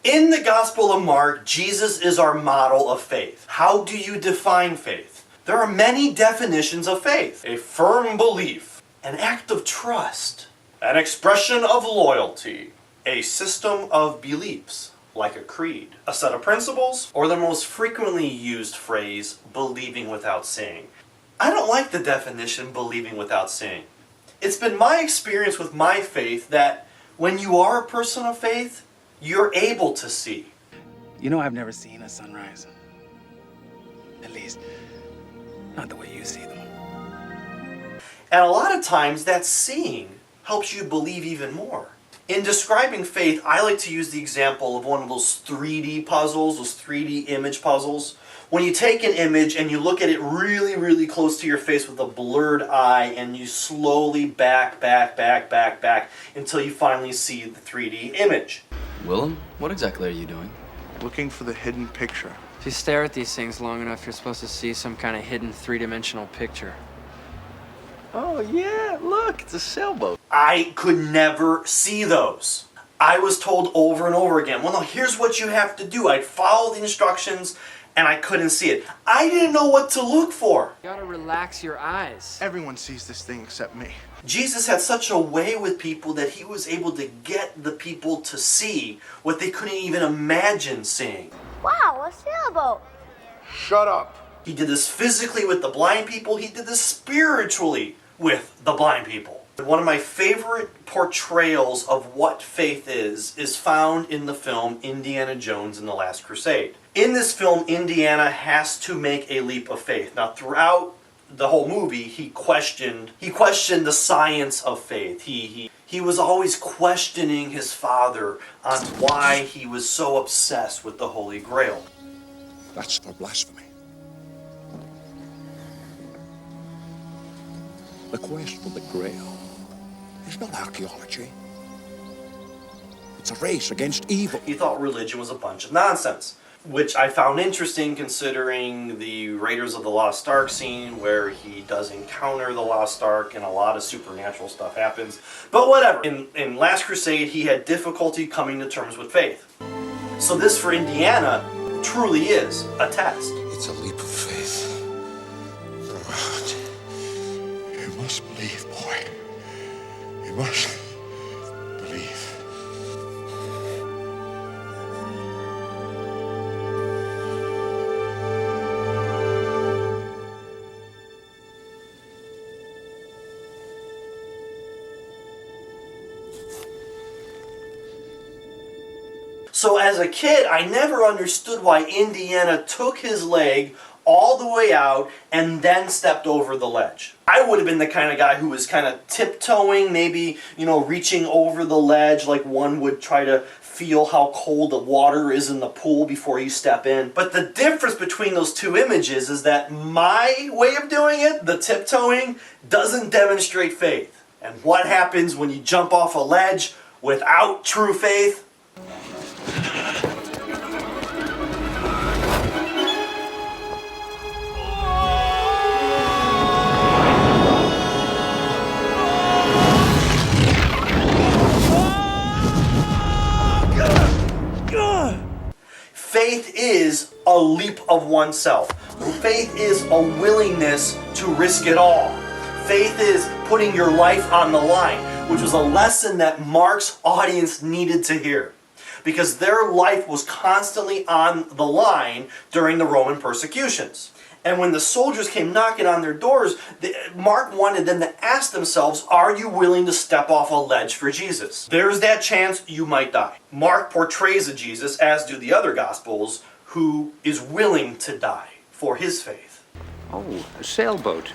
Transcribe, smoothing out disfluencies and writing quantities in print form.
In the Gospel of Mark, Jesus is our model of faith. How do you define faith? There are many definitions of faith. A firm belief, an act of trust, an expression of loyalty, a system of beliefs, like a creed, a set of principles, or the most frequently used phrase, believing without seeing. I don't like the definition, believing without seeing. It's been my experience with my faith that when you are a person of faith, you're able to see. You know, I've never seen a sunrise. At least, not the way you see them. And a lot of times that seeing helps you believe even more. In describing faith, I like to use the example of one of those 3D puzzles, those 3D image puzzles. When you take an image and you look at it really, really close to your face with a blurred eye, and you slowly back until you finally see the 3D image. Willem, what exactly are you doing? Looking for the hidden picture. If you stare at these things long enough, you're supposed to see some kind of hidden three-dimensional picture. Oh yeah, look, it's a sailboat. I could never see those. I was told over and over again, well, no, here's what you have to do. I'd follow the instructions, and I couldn't see it. I didn't know what to look for. You gotta relax your eyes. Everyone sees this thing except me. Jesus had such a way with people that he was able to get the people to see what they couldn't even imagine seeing. Wow, a sailboat. Shut up. He did this physically with the blind people. He did this spiritually with the blind people. One of my favorite portrayals of what faith is found in the film Indiana Jones and the Last Crusade. In this film, Indiana has to make a leap of faith. Now, throughout the whole movie, he questioned the science of faith. He was always questioning his father on why he was so obsessed with the Holy Grail. That's for blasphemy. The quest for the Grail is not archaeology. It's a race against evil. He thought religion was a bunch of nonsense, which I found interesting considering the Raiders of the Lost Ark scene where he does encounter the Lost Ark and a lot of supernatural stuff happens. But whatever. In Last Crusade, he had difficulty coming to terms with faith. So this, for Indiana, truly is a test. It's a leap of faith. You must believe, boy. You must believe. So as a kid, I never understood why Indiana took his leg all the way out and then stepped over the ledge. I would have been the kind of guy who was kind of tiptoeing, maybe, reaching over the ledge like one would try to feel how cold the water is in the pool before you step in. But the difference between those two images is that my way of doing it, the tiptoeing, doesn't demonstrate faith. And what happens when you jump off a ledge without true faith? Faith is a leap of oneself. Faith is a willingness to risk it all. Faith is putting your life on the line, which was a lesson that Mark's audience needed to hear, because their life was constantly on the line during the Roman persecutions. And when the soldiers came knocking on their doors, Mark wanted them to ask themselves, are you willing to step off a ledge for Jesus? There's that chance you might die. Mark portrays a Jesus, as do the other Gospels, who is willing to die for his faith. Oh, a sailboat.